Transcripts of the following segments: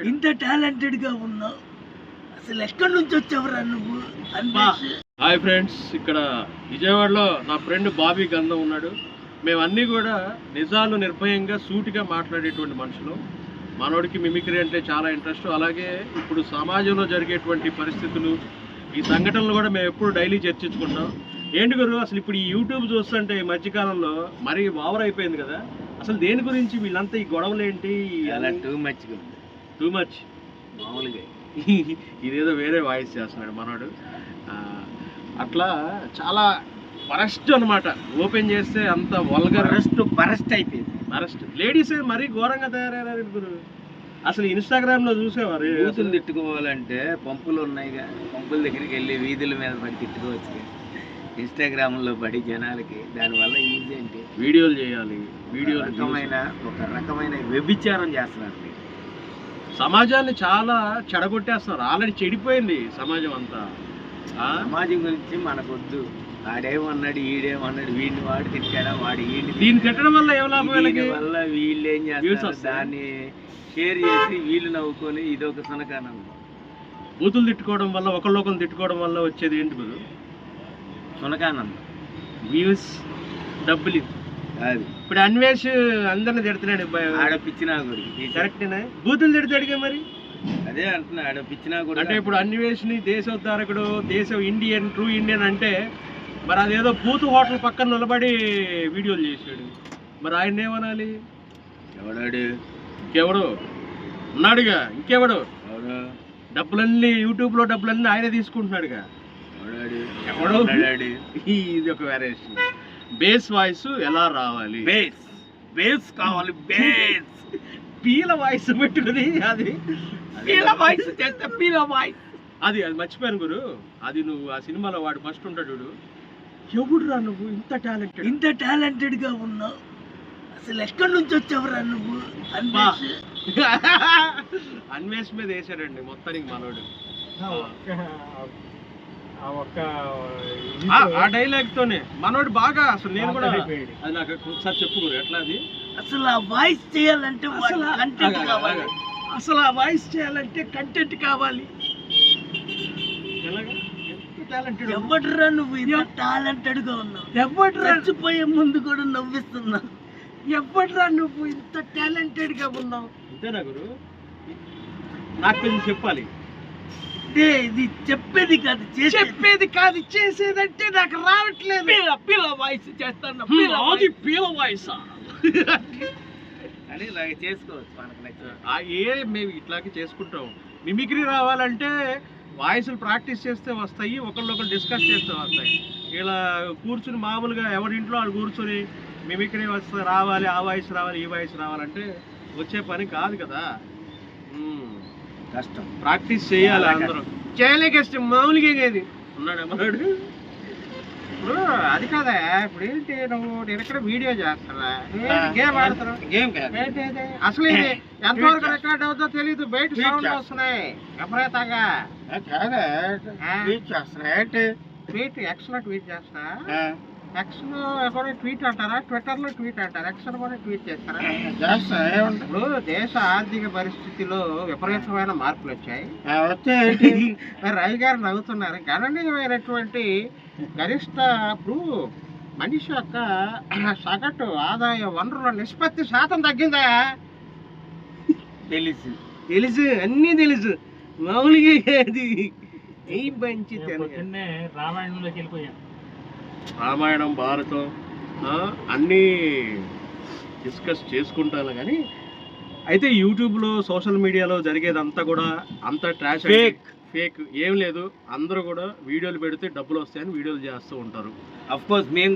Talented, ఇంత talented గా ఉన్నావు, అసలు ఎక్కడి నుంచి వచ్చావురా నువ్వు? హాయ్ ఫ్రెండ్స్, ఇక్కడ విజయవాడలో నా ఫ్రెండ్ బాబీ గంధం ఉన్నాడు. మేము అన్నీ కూడా నిజాలు నిర్భయంగా సూటిగా మాట్లాడేటువంటి మనుషులు. మనోడికి మిమిక్రీ అంటే చాలా ఇంట్రెస్ట్. అలాగే ఇప్పుడు సమాజంలో జరిగేటువంటి పరిస్థితులు, ఈ సంఘటనలు కూడా మేము ఎప్పుడు డైలీ చర్చించుకుంటాం. ఏంటి గురు, అసలు ఇప్పుడు ఈ యూట్యూబ్ చూస్తుంటే ఈ మధ్యకాలంలో మరీ ఓవర్ అయిపోయింది కదా. అసలు దేని గురించి వీళ్ళంతా ఈ గొడవలు ఏంటి? టూ మచ్ మామూలుగా ఇదేదో వేరే వాయిస్ చేస్తున్నాడు మనోడు. అట్లా చాలా బరస్ట్ అనమాట. ఓపెన్ చేస్తే అంత వల్గర్ బరస్ట్ అయిపోయింది. బరస్ట్ లేడీస్ మరీ ఘోరంగా తయారయ్యారు గురు. అసలు ఇన్స్టాగ్రామ్ లో చూసేవారు బూతులు తిట్టుకోవాలంటే పంపులు ఉన్నాయిగా, పంపుల దగ్గరికి వెళ్ళి వీధుల మీద పడి తిట్టుకోవచ్చు. ఇన్స్టాగ్రామ్ లో పడి జనాలకి దానివల్ల యూజ్ ఏంటి? వీడియోలు చేయాలి. వీడియో ఒక రకమైన వ్యభిచారం చేస్తున్నారు. సమాజాన్ని చాలా చెడగొట్టేస్తున్నారు. ఆల్రెడీ చెడిపోయింది సమాజం అంతా. సమాజం గురించి మనకొద్దు. వాడేమన్నాడు, ఈడేమన్నాడు, వీడిని వాడు తిట్టాడా, వాడు దీన్ని తిట్టడం వల్ల ఏం లాభం? వల్ల వీళ్ళు ఏం చేస్తారు, దాన్ని షేర్ చేసి వీళ్ళు నవ్వుకొని ఇదొక సనకానం. బూతులు తిట్టుకోవడం వల్ల, ఒకళ్ళొకరు తిట్టుకోవడం వల్ల వచ్చేది ఏంటి బదు? సునకానందం, వ్యూస్, డబ్బులు. అది ఇప్పుడు అన్వేష్ అందరిని తిడుతున్నాడు. ఆడపిచ్చినా కొడుకు కరెక్టేనా? బూతులు తిడతాడుగా మరి. అదే అంటున్నా, ఆడపిచ్చినా కొడుకు. అంటే ఇప్పుడు అన్వేష్ని దేశోద్ధారకుడు, దేశం ఇండియన్, ట్రూ ఇండియన్ అంటే మరి అదేదో బూత్ హోటల్ పక్కన నిలబడి వీడియోలు చేసాడు. మరి ఆయన ఏమనాలి? ఎవడాడు? ఇంకెవడు ఉన్నాడుగా? ఇంకెవడు? డబ్బులన్నీ యూట్యూబ్ లో డబ్బులన్నీ ఆయనే తీసుకుంటున్నాడుగా. ఎవడు? ఇది ఒక వేరియేషన్. బేస్ వాయిస్ ఎలా రావాలి? బేస్ కావాలి. బేస్ పీల వాయిస్ పెట్టుకుని అది పీల వాయిస్ చేస్తే పీల వాయిస్ అది మర్చిపోయాను గురు. అది నువ్వు ఆ సినిమాలో వాడు ఫస్ట్ ఉంటాడు. ఎవడురా నువ్వు ఇంత టాలెంటెడ్ గా ఉన్నావు, అసలు ఎక్కడి నుంచి వచ్చావురా నువ్వు? అన్వేష్ మీద వేసాడండి మొత్తానికి మనోడు. ఆ డైలాగ్ తోనే మనోడు బాగా. అసలు నేను కూడా అది నాకు ఒకసారి చెప్పుకోరు ఎట్లా అది. అసలు ఆ వాయిస్ చేయాలంటే అసలు ఆ వాయిస్ చేయాలంటే కంటెంట్ కావాలి. ఎవడ్రా నువ్వు ఇంత టాలెంటెడ్ గా ఉన్నావు? ఎవడ్రా చచ్చిపోయే ముందు కూడా నవ్విస్తున్నావు? ఎవడ్రా నువ్వు ఇంత టాలెంటెడ్ గా ఉన్నావు? అంతేనా గురు? నాకు కొంచెం చెప్పాలి. ఇది చెప్పేది కాదు, చేసేదంటే నాకు రావట్లేదు. పీల వాయిస్ చేస్తాను. పీల వాయిస్ అని ఇలాగే చేసుకోవచ్చు. మనకు మేము ఇట్లాగే చేసుకుంటాం. మిమిక్రీ రావాలంటే వాయిస్లు ప్రాక్టీస్ చేస్తే వస్తాయి, ఒకళ్ళొకరు డిస్కస్ చేస్తే వస్తాయి. ఇలా కూర్చుని మామూలుగా ఎవరింట్లో వాళ్ళు కూర్చొని మిమిక్రీ వస్తే రావాలి, ఆ వాయిస్ రావాలి, ఈ వాయిస్ రావాలంటే వచ్చే పని కాదు కదా. కష్టం. ప్రాక్టీస్ చేయాలి. అందరూ చేయలే కష్టం. మామూలుగా ఏది ఉన్నాడు అమ్మన్నాడు. ఇప్పుడు అది కాదా, ఇప్పుడు ఏంటి నువ్వు నేను ఎక్కడ వీడియో చేస్తానా, గేమ్ ఆడుతున్నా, గేమ్ అసలు ఇది ఎంతవరకు రికార్డ్ అవుతుందో తెలీదు. బయట సౌండ్ వస్తున్నాయి విపరీతంగా. ట్వీట్ ఎక్స్ లో ట్వీట్ చేస్తా. ఎక్స్ లో కూడా ట్వీట్ అంటారా, ట్విట్టర్ లో ట్వీట్ అంటారా, ఎక్స్ లో కూడా ట్వీట్ చేస్తారా? ఇప్పుడు దేశ ఆర్థిక పరిస్థితిలో విపరీతమైన మార్పులు వచ్చాయి. రవి గారు నవ్వుతున్నారు. గణనీయమైనటువంటి గరిష్ట ఇప్పుడు మనిషి యొక్క సగటు ఆదాయ వనరుల నిష్పత్తి శాతం తగ్గిందా? తెలుసు, అన్నీ తెలుసు. మామూలుగా ఏది ఏం మంచి రామాయణంలోకి వెళ్ళిపోయాం. రామాయణం, భారతం అన్నీ డిస్కస్ చేసుకుంటాను. కానీ అయితే యూట్యూబ్లో, సోషల్ మీడియాలో జరిగేదంతా కూడా అంత ట్రాష్, ఫేక్ ఏం లేదు. అందరూ కూడా వీడియోలు పెడితే డబ్బులు వస్తాయని వీడియోలు చేస్తూ ఉంటారు. అఫ్కోర్స్ మేము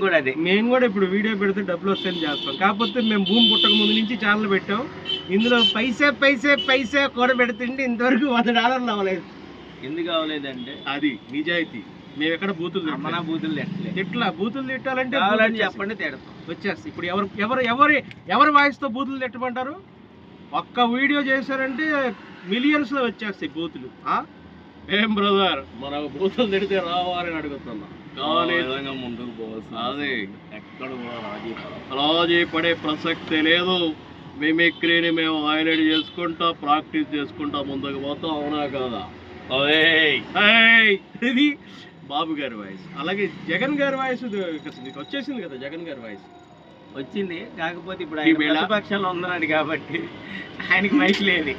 కూడా ఇప్పుడు వీడియో పెడితే డబ్బులు వస్తాయని చేస్తాం. కాకపోతే మేము భూమి పుట్టక ముందు నుంచి ఛానల్ పెట్టాం. ఇందులో పైసే కూర పెడుతుంటే ఇంతవరకు $100 అవ్వలేదు. ఎందుకు అవ్వలేదంటే అది నిజాయితీ. మేము ఎక్కడ బూతులు ఎట్లా బూతులు తిట్టాలంటే చెప్పండి, తేడతాం వచ్చేస్తాయి. ఇప్పుడు ఎవరి వాయిస్తో బూతులు తిట్టమంటారు? ఒక్క వీడియో చేశారంటే మిలియన్స్ లో వచ్చేస్తాయి బూతులు. ఏం బ్రదర్, మన బూతులు తిడితే రావాలని అడుగుతున్నా. ముందుకు పోవాలి. అదే ఎక్కడ రాజీ పడే ప్రసక్తే లేదు. మిమిక్రీని మేము హైలైట్ చేసుకుంటా ప్రాక్టీస్ చేసుకుంటా ముందుకు పోతాం, అవునా కాదా? ఇది బాబు గారి వాయిస్. అలాగే జగన్ గారి వాయిస్ మీకు వచ్చేసింది కదా, జగన్ గారి వాయిస్ వచ్చింది. కాకపోతే ఇప్పుడు ఆయన ప్రతిపక్షంలో ఉన్నాడు కాబట్టి ఆయనకి మైక్ లేదు.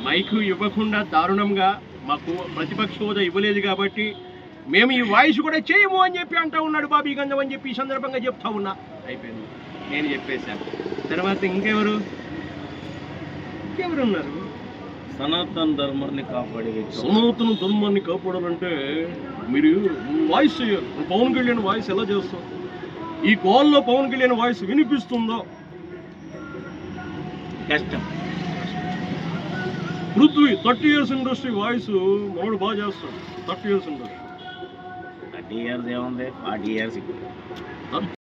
మైకు ఇవ్వకుండా దారుణంగా మాకు ప్రతిపక్ష హోదా ఇవ్వలేదు కాబట్టి మేము ఈ వాయిస్ కూడా చేయము అని చెప్పి అంటా ఉన్నాడు బాబీ గంధం అని చెప్పి ఈ సందర్భంగా చెప్తా ఉన్నా. అయిపోయింది, నేను చెప్పేశాను. తర్వాత ఇంకెవరున్నారు? సనాతన ధర్మాన్ని కాపాడే వ్యక్తి. సనాతన ధర్మాన్ని కాపాడాలంటే మీరు వాయిస్ చేయాలి. పవన్ కళ్యాణ్ వాయిస్ ఎలా చేస్తాం? ఈ కాల్లో పవన్ కళ్యాణ్ వాయిస్ వినిపిస్తుందో? కష్టం. పృథ్వీ 30 years ఇండస్ట్రీ వాయిస్ మనోడు బాగా చేస్తాడు. 30 years ఇండస్ట్రీ. 30 years ఏముంది, 40 years.